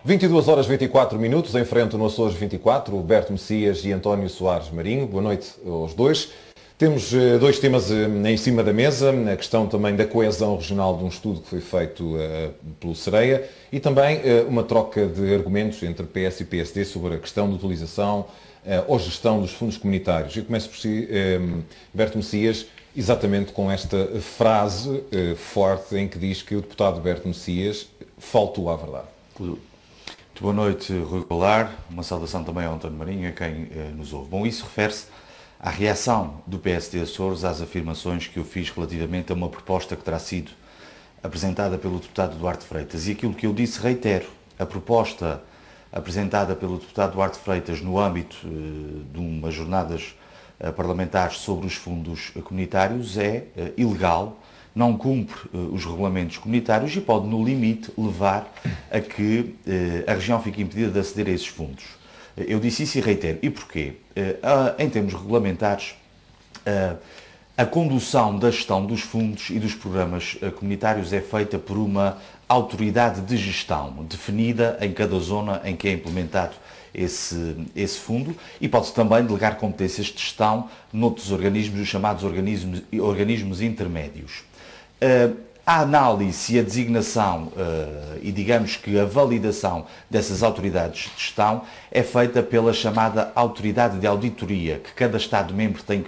22 horas 24 minutos, em frente no Açores 24, Berto Messias e António Soares Marinho. Boa noite aos dois. Temos dois temas em cima da mesa, a questão também da coesão regional de um estudo que foi feito pelo Sereia e também uma troca de argumentos entre PS e PSD sobre a questão da utilização ou gestão dos fundos comunitários. Eu começo por si, Berto Messias, exatamente com esta frase forte em que diz que o deputado Berto Messias faltou à verdade. Muito boa noite, Rui Goulart. Uma saudação também ao António Marinho, a quem nos ouve. Bom, isso refere-se à reação do PSD Açores às afirmações que eu fiz relativamente a uma proposta que terá sido apresentada pelo deputado Duarte Freitas. E aquilo que eu disse, reitero, a proposta apresentada pelo deputado Duarte Freitas no âmbito de umas jornadas parlamentares sobre os fundos comunitários é ilegal, não cumpre os regulamentos comunitários e pode, no limite, levar a que a região fique impedida de aceder a esses fundos. Eu disse isso e reitero. E porquê? Em termos regulamentares, a condução da gestão dos fundos e dos programas comunitários é feita por uma autoridade de gestão, definida em cada zona em que é implementado esse fundo, e pode-se também delegar competências de gestão noutros organismos, os chamados organismos intermédios. A análise e a designação e digamos que a validação dessas autoridades de gestão é feita pela chamada autoridade de auditoria que cada Estado-membro tem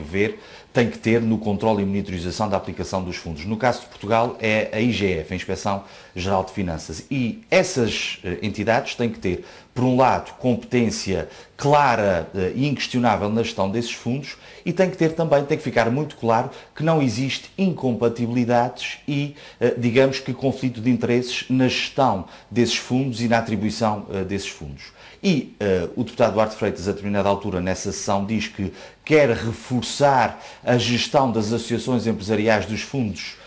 que ter no controle e monitorização da aplicação dos fundos. No caso de Portugal é a IGF, a Inspeção Geral de Finanças, e essas entidades têm que ter, por um lado, competência clara e inquestionável na gestão desses fundos e tem que ficar muito claro que não existe incompatibilidades e, digamos que, conflito de interesses na gestão desses fundos e na atribuição desses fundos. E o deputado Duarte Freitas, a determinada altura, nessa sessão, diz que quer reforçar a gestão das associações empresariais dos fundos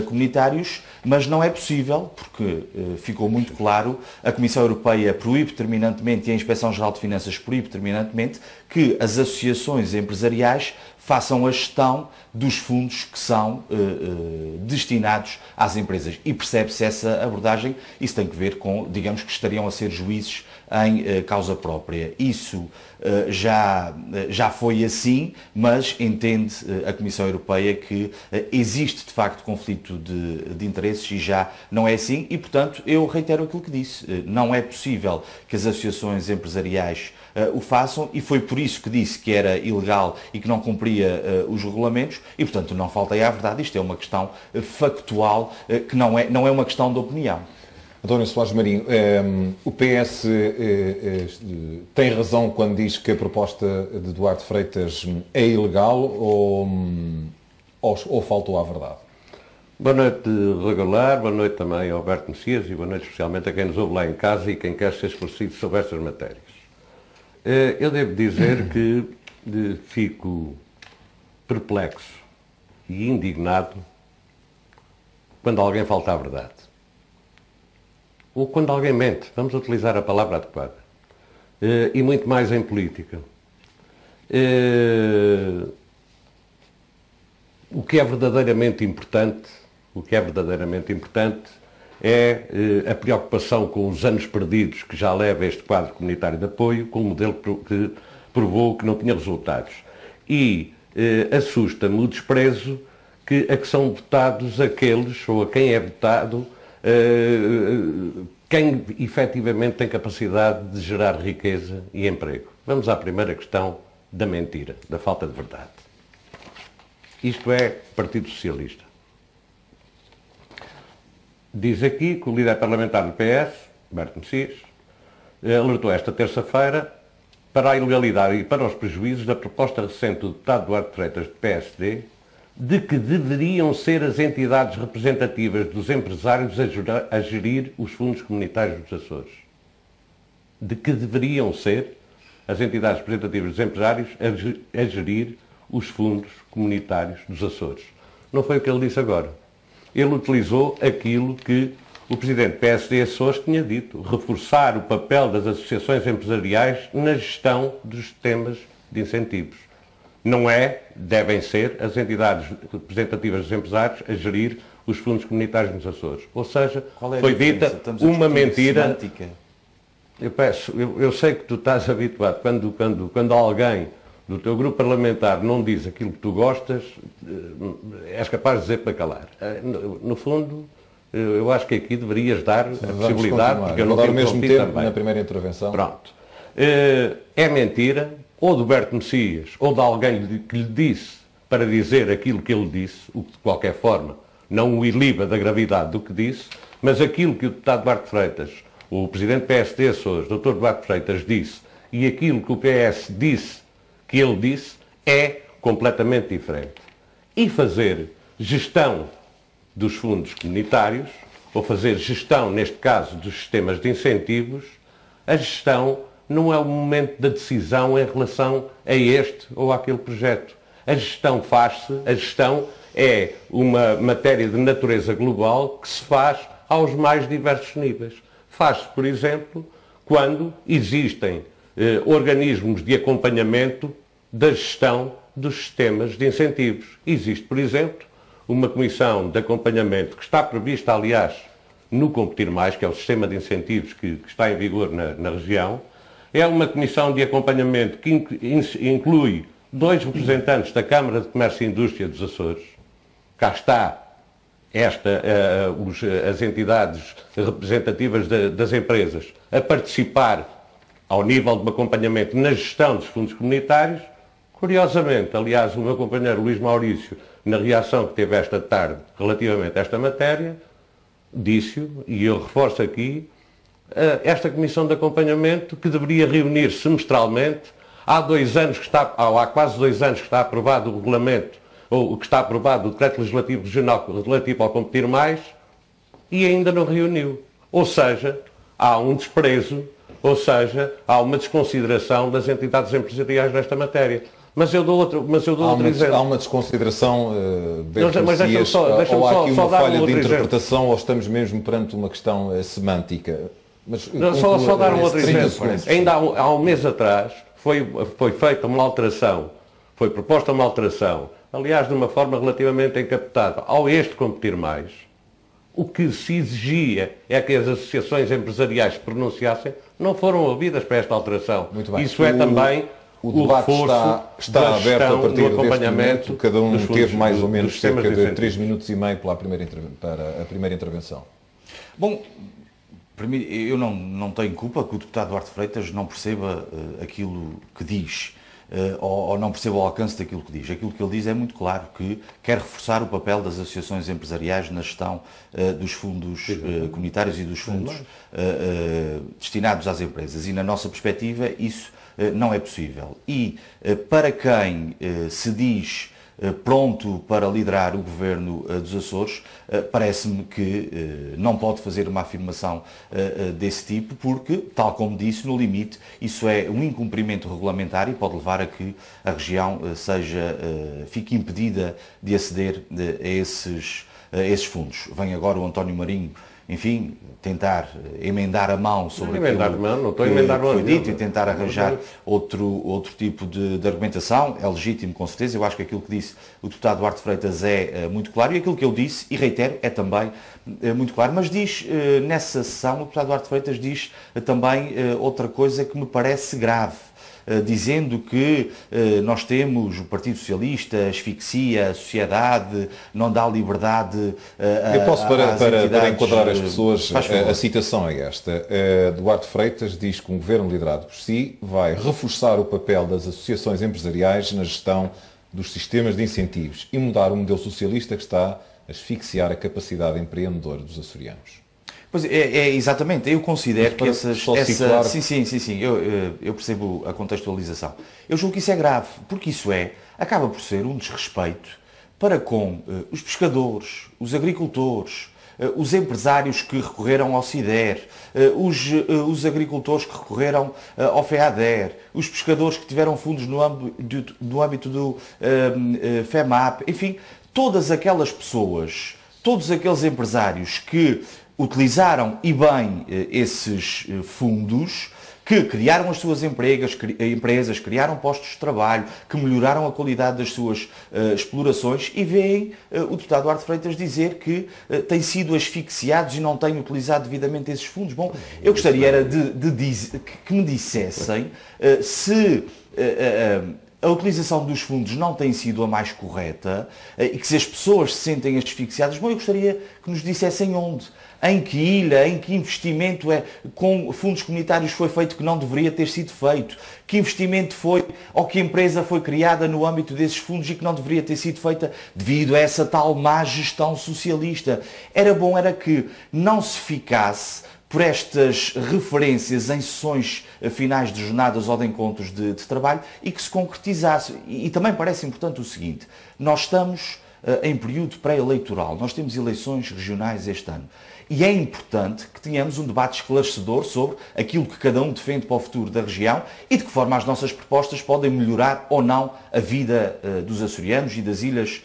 comunitários, mas não é possível, porque ficou muito claro, a Comissão Europeia proíbe terminantemente e a Inspeção-Geral de Finanças proíbe terminantemente que as associações empresariais façam a gestão dos fundos que são destinados às empresas. E percebe-se essa abordagem, isso tem que ver com, digamos que estariam a ser juízes em causa própria. Isso já foi assim, mas entende a Comissão Europeia que existe de facto conflito de interesses e já não é assim e, portanto, eu reitero aquilo que disse. Não é possível que as associações empresariais o façam e foi por isso que disse que era ilegal e que não cumpria os regulamentos e, portanto, não faltei à verdade. Isto é uma questão factual que não é uma questão de opinião. António Soares Marinho, o PS tem razão quando diz que a proposta de Duarte Freitas é ilegal ou faltou à verdade? Boa noite, Rui Goulart, boa noite também ao Berto Messias e boa noite especialmente a quem nos ouve lá em casa e quem quer ser esclarecido sobre estas matérias. Eu devo dizer que fico perplexo e indignado quando alguém falta à verdade. Ou quando alguém mente, vamos utilizar a palavra adequada. E muito mais em política. O que é verdadeiramente importante é a preocupação com os anos perdidos que já leva este quadro comunitário de apoio, com um modelo que provou que não tinha resultados. E assusta-me o desprezo a que são votados aqueles, ou a quem é votado, quem efetivamente tem capacidade de gerar riqueza e emprego. Vamos à primeira questão da mentira, da falta de verdade. Isto é Partido Socialista. Diz aqui que o líder parlamentar do PS, Berto Messias, alertou esta terça-feira para a ilegalidade e para os prejuízos da proposta recente do deputado Duarte Freitas, do PSD, de que deveriam ser as entidades representativas dos empresários a gerir os fundos comunitários dos Açores. De que deveriam ser as entidades representativas dos empresários a gerir os fundos comunitários dos Açores. Não foi o que ele disse agora. Ele utilizou aquilo que o presidente do PSD Açores tinha dito, reforçar o papel das associações empresariais na gestão dos sistemas de incentivos. Não devem ser as entidades representativas dos empresários a gerir os fundos comunitários nos Açores. Ou seja, foi dita uma mentira. eu sei que tu estás habituado, quando alguém do teu grupo parlamentar não diz aquilo que tu gostas, és capaz de dizer para calar. No fundo, eu acho que aqui deverias dar a possibilidade, porque eu não vou dar o mesmo tempo também. Na primeira intervenção. Pronto. É mentira, ou do Berto Messias, ou de alguém que lhe disse para dizer aquilo que ele disse, o que de qualquer forma não o iliba da gravidade do que disse, mas aquilo que o deputado Duarte Freitas, o presidente do PSD Açores, Dr. Duarte Freitas, disse, e aquilo que o PS disse, que ele disse, é completamente diferente. E fazer gestão dos fundos comunitários, ou fazer gestão, neste caso, dos sistemas de incentivos, a gestão não é o momento da decisão em relação a este ou àquele projeto. A gestão faz-se, a gestão é uma matéria de natureza global que se faz aos mais diversos níveis. Faz-se, por exemplo, quando existem organismos de acompanhamento da gestão dos sistemas de incentivos. Existe, por exemplo, uma comissão de acompanhamento que está prevista, aliás, no Competir Mais, que é o sistema de incentivos que está em vigor na região. É uma comissão de acompanhamento que inclui 2 representantes da Câmara de Comércio e Indústria dos Açores. Cá está as entidades representativas das empresas a participar ao nível de acompanhamento na gestão dos fundos comunitários. Curiosamente, aliás, o meu companheiro Luís Maurício, na reação que teve esta tarde relativamente a esta matéria, disse-o, e eu reforço aqui, esta comissão de acompanhamento que deveria reunir semestralmente, há quase 2 anos que está aprovado o regulamento, ou que está aprovado o decreto legislativo regional relativo ao Competir Mais, e ainda não reuniu. Ou seja, há um desprezo, ou seja, há uma desconsideração das entidades empresariais nesta matéria. Mas eu dou outro exemplo. Há uma desconsideração, mas deixa-me só ou há aqui uma falha de interpretação, exemplo. Ou estamos mesmo perante uma questão semântica. Mas, só dar um outro exemplo. Segundos. Ainda há um mês atrás foi feita uma alteração, foi proposta uma alteração, aliás, de uma forma relativamente encapetada, ao este Competir Mais. O que se exigia é que as associações empresariais se pronunciassem, não foram ouvidas para esta alteração. Muito bem. Isso é também o debate está aberto a partir deste momento. Cada um teve mais ou menos cerca de 3 minutos e meio para a primeira intervenção. Bom, para mim, eu não tenho culpa que o deputado Duarte Freitas não perceba aquilo que diz. Ou não perceba o alcance daquilo que diz. Aquilo que ele diz é muito claro, que quer reforçar o papel das associações empresariais na gestão dos fundos comunitários e dos fundos destinados às empresas. E na nossa perspectiva isso não é possível. E para quem se diz pronto para liderar o governo dos Açores, parece-me que não pode fazer uma afirmação desse tipo, porque, tal como disse, no limite, isso é um incumprimento regulamentar e pode levar a que a região fique impedida de aceder a esses fundos. Vem agora o António Marinho, enfim, tentar emendar a mão sobre aquilo que foi dito e tentar arranjar outro tipo de argumentação. É legítimo, com certeza. Eu acho que aquilo que disse o deputado Duarte Freitas é muito claro, e aquilo que eu disse, e reitero, é também muito claro. Mas diz, nessa sessão, o deputado Duarte Freitas diz também outra coisa que me parece grave. Dizendo que nós temos o Partido Socialista, asfixia a sociedade, não dá liberdade Eu posso, para enquadrar as pessoas, a citação é esta. Duarte Freitas diz que um governo liderado por si vai reforçar o papel das associações empresariais na gestão dos sistemas de incentivos e mudar o modelo socialista que está a asfixiar a capacidade empreendedora dos açorianos. Pois exatamente, eu considero que Sim, eu percebo a contextualização. Eu julgo que isso é grave, porque isso acaba por ser um desrespeito para com os pescadores, os agricultores, os empresários que recorreram ao CIDER, os agricultores que recorreram ao FEADER, os pescadores que tiveram fundos no âmbito do FEMAP, enfim, todas aquelas pessoas, todos aqueles empresários que utilizaram e bem esses fundos, que criaram as suas empresas, criaram postos de trabalho, que melhoraram a qualidade das suas explorações, e veem o deputado Duarte Freitas dizer que têm sido asfixiados e não têm utilizado devidamente esses fundos. Bom, eu gostaria era que me dissessem se a utilização dos fundos não tem sido a mais correta e que se as pessoas se sentem asfixiadas, bom, eu gostaria que nos dissessem onde. Em que ilha, em que investimento com fundos comunitários foi feito que não deveria ter sido feito? Que investimento foi, ou que empresa foi criada no âmbito desses fundos e que não deveria ter sido feita devido a essa tal má gestão socialista? Era bom que não se ficasse por estas referências em sessões finais de jornadas ou de encontros de trabalho e que se concretizasse. E também parece importante o seguinte, nós estamos em período pré-eleitoral, nós temos eleições regionais este ano. E é importante que tenhamos um debate esclarecedor sobre aquilo que cada um defende para o futuro da região e de que forma as nossas propostas podem melhorar ou não a vida dos açorianos e das ilhas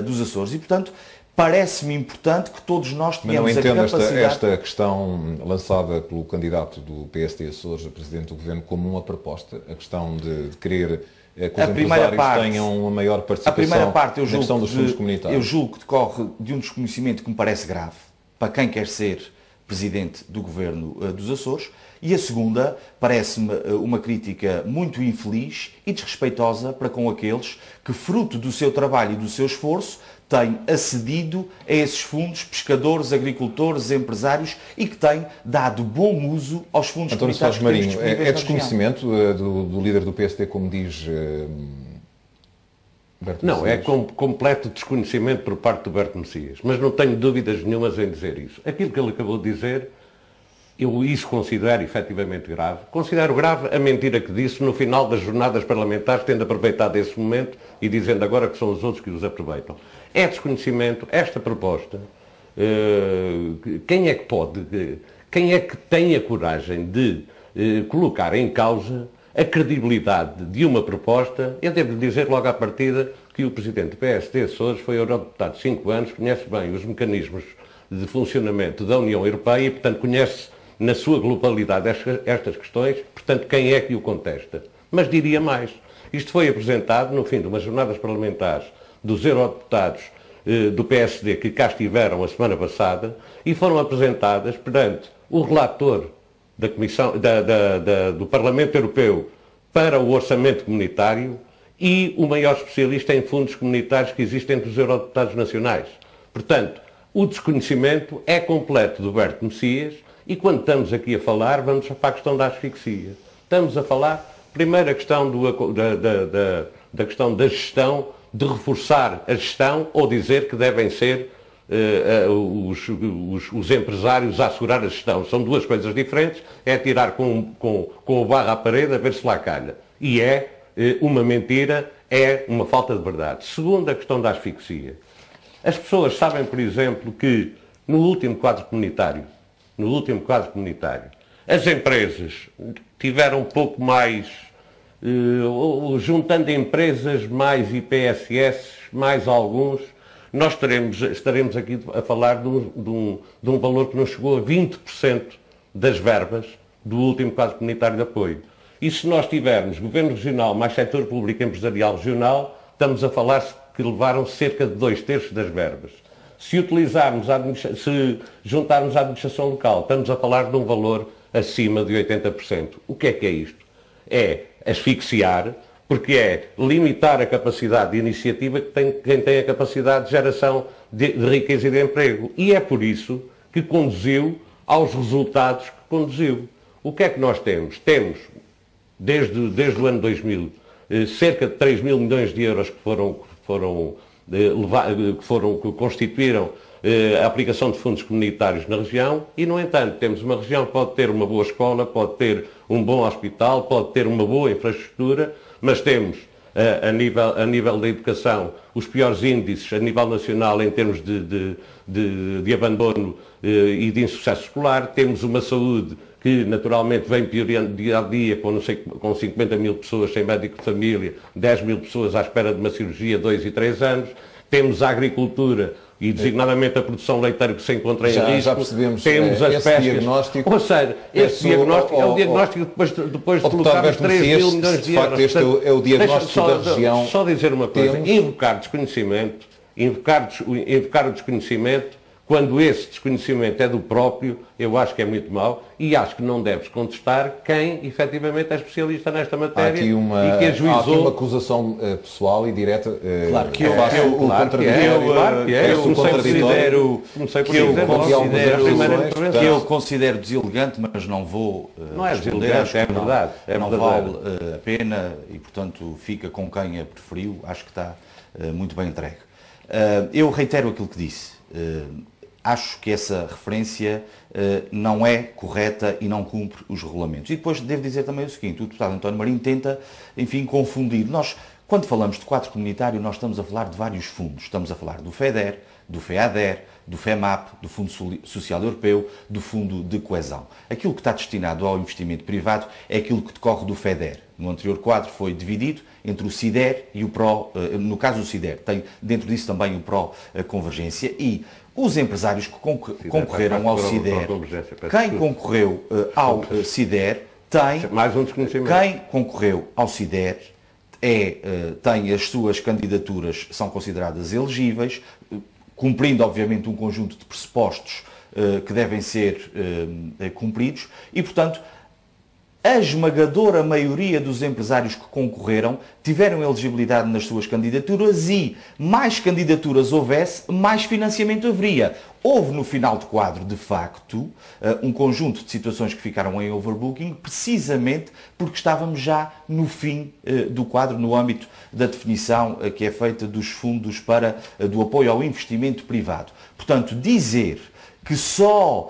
dos Açores. E, portanto, parece-me importante que todos nós tenhamos a capacidade... Não entendo esta questão lançada pelo candidato do PSD Açores, a Presidente do Governo, como uma proposta, a questão de querer que os empresários tenham uma maior participação a primeira parte, na questão dos fundos comunitários. Eu julgo que decorre de um desconhecimento que me parece grave para quem quer ser Presidente do Governo dos Açores, e a segunda parece-me uma crítica muito infeliz e desrespeitosa para com aqueles que, fruto do seu trabalho e do seu esforço, têm acedido a esses fundos, pescadores, agricultores, empresários, e que têm dado bom uso aos fundos comunitários que temos disponíveis na região. É desconhecimento do líder do PSD, como diz Berto Messias? Não, é completo desconhecimento por parte do Berto Messias, mas não tenho dúvidas nenhumas em dizer isso. Aquilo que ele acabou de dizer, eu isso considero efetivamente grave. Considero grave a mentira que disse no final das jornadas parlamentares, tendo aproveitado esse momento e dizendo agora que são os outros que os aproveitam. É desconhecimento, esta proposta, quem é que tem a coragem de colocar em causa a credibilidade de uma proposta? Eu devo dizer logo à partida que o Presidente do PSD Açores foi eurodeputado de 5 anos, conhece bem os mecanismos de funcionamento da União Europeia e, portanto, conhece na sua globalidade estas questões, portanto, quem é que o contesta? Mas diria mais, isto foi apresentado no fim de umas jornadas parlamentares dos eurodeputados do PSD que cá estiveram a semana passada e foram apresentadas perante o relator da Comissão, do Parlamento Europeu para o Orçamento Comunitário e o maior especialista em fundos comunitários que existe entre os eurodeputados nacionais. Portanto, o desconhecimento é completo do Berto Messias e quando estamos aqui a falar, vamos para a questão da asfixia. Estamos a falar, primeiro, a questão da questão da gestão, de reforçar a gestão ou dizer que devem ser os empresários a assegurar a gestão. São duas coisas diferentes, é tirar com o barro à parede a ver se lá calha. E é uma mentira, é uma falta de verdade. Segundo, a questão da asfixia. As pessoas sabem, por exemplo, que no último quadro comunitário, as empresas tiveram um pouco mais, juntando empresas mais IPSS, mais alguns, nós estaremos aqui a falar de um valor que não chegou a 20% das verbas do último quadro comunitário de apoio. E se nós tivermos Governo Regional mais setor público empresarial regional, estamos a falar que levaram cerca de 2/3 das verbas. Se juntarmos a administração local, estamos a falar de um valor acima de 80%. O que é isto? É asfixiar, porque é limitar a capacidade de iniciativa que tem quem tem a capacidade de geração de riqueza e de emprego. E é por isso que conduziu aos resultados que conduziu. O que é que nós temos? Temos, desde o ano 2000, cerca de 3 mil milhões de euros que constituíram a aplicação de fundos comunitários na região e, no entanto, temos uma região que pode ter uma boa escola, pode ter um bom hospital, pode ter uma boa infraestrutura, mas temos, a nível da educação, os piores índices a nível nacional em termos de abandono e de insucesso escolar. Temos uma saúde que naturalmente vem piorando dia a dia, com 50 mil pessoas sem médico de família, 10 mil pessoas à espera de uma cirurgia, 2 e 3 anos. Temos a agricultura e designadamente a produção leiteira que se encontra em risco. Já percebemos temos as esse pescas. diagnótico. Ou seja, esse diagnóstico é o diagnóstico depois de colocarmos 3 mil milhões de euros. Este é o diagnóstico da região. Só dizer uma coisa, invocar desconhecimento, invocar o desconhecimento, quando esse desconhecimento é do próprio, eu acho que é muito mau e acho que não deves contestar quem efetivamente é especialista nesta matéria e que ajuizou... Há aqui uma acusação pessoal e direta. Claro que eu considero deselegante, mas não vou não é deselegante, é verdade. Não vale a pena e, portanto, fica com quem a preferiu. Acho que está muito bem entregue. Eu reitero aquilo que disse. Acho que essa referência não é correta e não cumpre os regulamentos. E depois devo dizer também o seguinte, o deputado António Marinho tenta, enfim, confundir. Nós, quando falamos de quadro comunitário, nós estamos a falar de vários fundos. Estamos a falar do FEDER, do FEADER, do FEMAP, do Fundo Social Europeu, do Fundo de Coesão. Aquilo que está destinado ao investimento privado é aquilo que decorre do FEDER. No anterior quadro foi dividido entre o CIDER e o PRO, no caso do CIDER, tem dentro disso também o PRO-Convergência e os empresários que concorreram ao CIDER, quem concorreu ao CIDER tem, mais um desconhecimento. Quem concorreu ao CIDER tem as suas candidaturas, são consideradas elegíveis, cumprindo obviamente um conjunto de pressupostos que devem ser cumpridos e, portanto, a esmagadora maioria dos empresários que concorreram tiveram elegibilidade nas suas candidaturas e mais candidaturas houvesse, mais financiamento haveria. Houve no final de quadro, de facto, um conjunto de situações que ficaram em overbooking, precisamente porque estávamos já no fim do quadro, no âmbito da definição que é feita dos fundos do apoio ao investimento privado. Portanto, dizer que só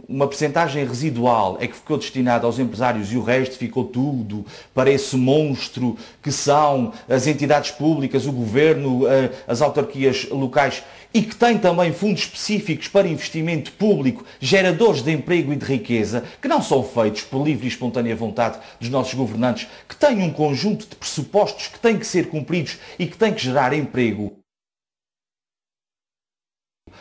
uma percentagem residual é que ficou destinada aos empresários e o resto ficou tudo para esse monstro que são as entidades públicas, o governo, as autarquias locais e que tem também fundos específicos para investimento público, geradores de emprego e de riqueza, que não são feitos por livre e espontânea vontade dos nossos governantes, que têm um conjunto de pressupostos que têm que ser cumpridos e que têm que gerar emprego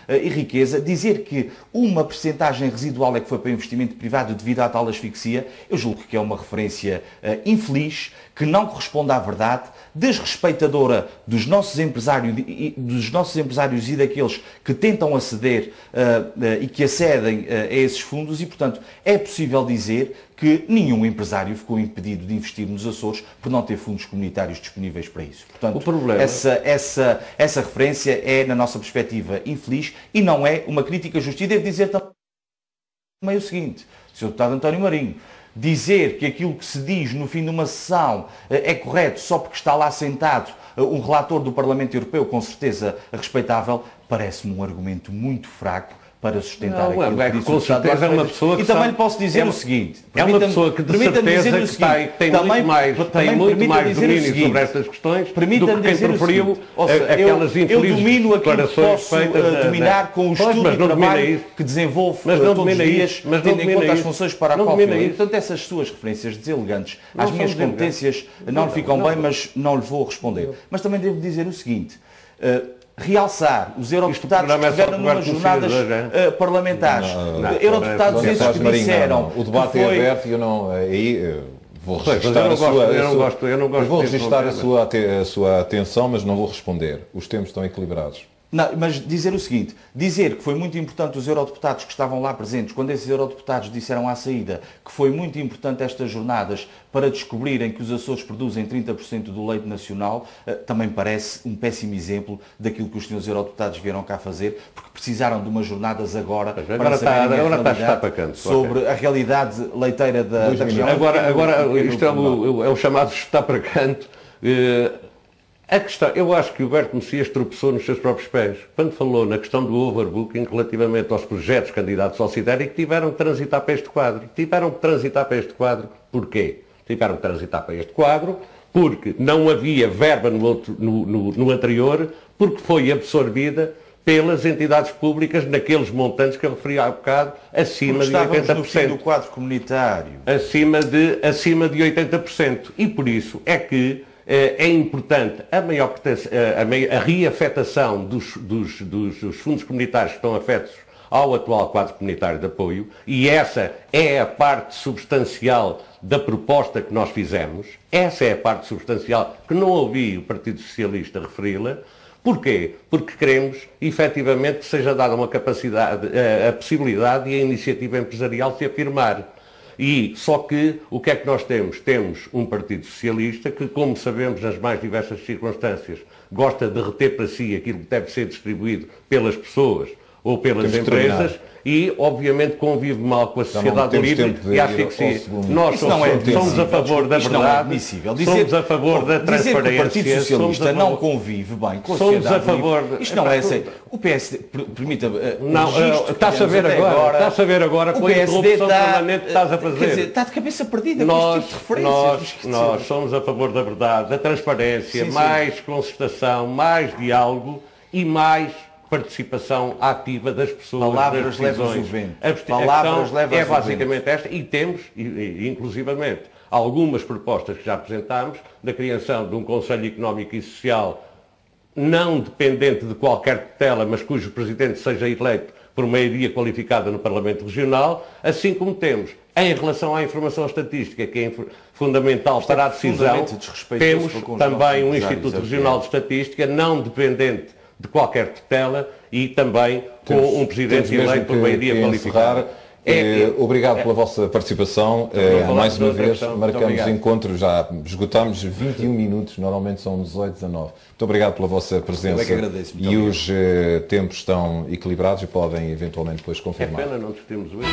e riqueza, dizer que uma percentagem residual é que foi para investimento privado devido à tal asfixia, eu julgo que é uma referência infeliz, que não corresponde à verdade, desrespeitadora dos nossos empresários e daqueles que tentam aceder e que acedem a esses fundos e, portanto, é possível dizer que nenhum empresário ficou impedido de investir nos Açores por não ter fundos comunitários disponíveis para isso. Portanto, o problema... essa referência é, na nossa perspectiva, infeliz e não é uma crítica justa. E devo dizer também o seguinte, Sr. Deputado António Marinho, dizer que aquilo que se diz no fim de uma sessão é correto só porque está lá sentado um relator do Parlamento Europeu, com certeza respeitável, parece-me um argumento muito fraco para sustentar aquilo que disse o Estado. É uma pessoa que e também lhe posso dizer o seguinte. É uma pessoa que de certeza que tem muito mais domínio sobre estas questões do que quem preferiu aquelas infelizes declarações feitas dominar com o estudo de trabalho que desenvolve todos os dias, tendo em conta as funções para a qual foi. Portanto, essas suas referências deselegantes às minhas competências não lhe ficam bem, mas não lhe vou responder. Mas também devo dizer o seguinte. Realçar os eurodeputados que estiveram numas jornadas parlamentares. Eurodeputados esses que disseram... O debate é aberto e eu não... Aí vou registrar a sua atenção, mas não vou responder. Os tempos estão equilibrados. Não, mas dizer o seguinte, dizer que foi muito importante os eurodeputados que estavam lá presentes, quando esses eurodeputados disseram à saída que foi muito importante estas jornadas para descobrirem que os Açores produzem 30% do leite nacional, também parece um péssimo exemplo daquilo que os senhores eurodeputados vieram cá fazer, porque precisaram de umas jornadas agora para saberem sobre a realidade leiteira da região. Agora isto é o chamado chutar para canto. A questão, eu acho que o Berto Messias tropeçou nos seus próprios pés. Quando falou na questão do overbooking relativamente aos projetos candidatos ao CIDER e que tiveram que transitar para este quadro. Tiveram que transitar para este quadro porquê? Tiveram que transitar para este quadro porque não havia verba no anterior, porque foi absorvida pelas entidades públicas naqueles montantes que eu referi há bocado, acima de 80%. No fim do quadro comunitário. Acima de 80%. E por isso é que é importante a reafetação dos fundos comunitários que estão afetos ao atual quadro comunitário de apoio, e essa é a parte substancial da proposta que nós fizemos. Essa é a parte substancial que não ouvi o Partido Socialista referi-la. Porquê? Porque queremos, efetivamente, que seja dada uma capacidade, a possibilidade e a iniciativa empresarial se afirmar. E só que o que é que nós temos? Temos um Partido Socialista que, como sabemos nas mais diversas circunstâncias, gosta de reter para si aquilo que deve ser distribuído pelas pessoas ou pelas empresas e, obviamente, convive mal com a sociedade livre e acho que sim. Nós somos a favor da verdade, somos a favor da transparência. Dizer que o Partido Socialista não convive bem com a sociedade livre, isto não é aceito. O PSD, permita-me, está-se a ver agora com a interrupção permanente que estás a fazer. Quer dizer, está de cabeça perdida com este tipo de referências. Nós somos a favor da verdade, da transparência, mais concertação, mais diálogo e mais participação ativa das pessoas. Palavras levam o vento. Palavras levam é basicamente esta, e temos, inclusivamente, algumas propostas que já apresentámos, da criação de um Conselho Económico e Social não dependente de qualquer tutela, mas cujo presidente seja eleito por maioria qualificada no Parlamento Regional, assim como temos, em relação à informação estatística, que é fundamental para a decisão, temos também um Instituto Regional de Estatística não dependente de qualquer tutela e também com um presidente eleito por maioria qualificada. Obrigado pela vossa participação. Mais uma vez, marcamos encontro, já esgotámos 21 minutos, normalmente são 18, 19. Muito obrigado pela vossa presença. Eu é que agradeço. E os tempos estão equilibrados e podem eventualmente depois confirmar. É pena não discutirmos hoje.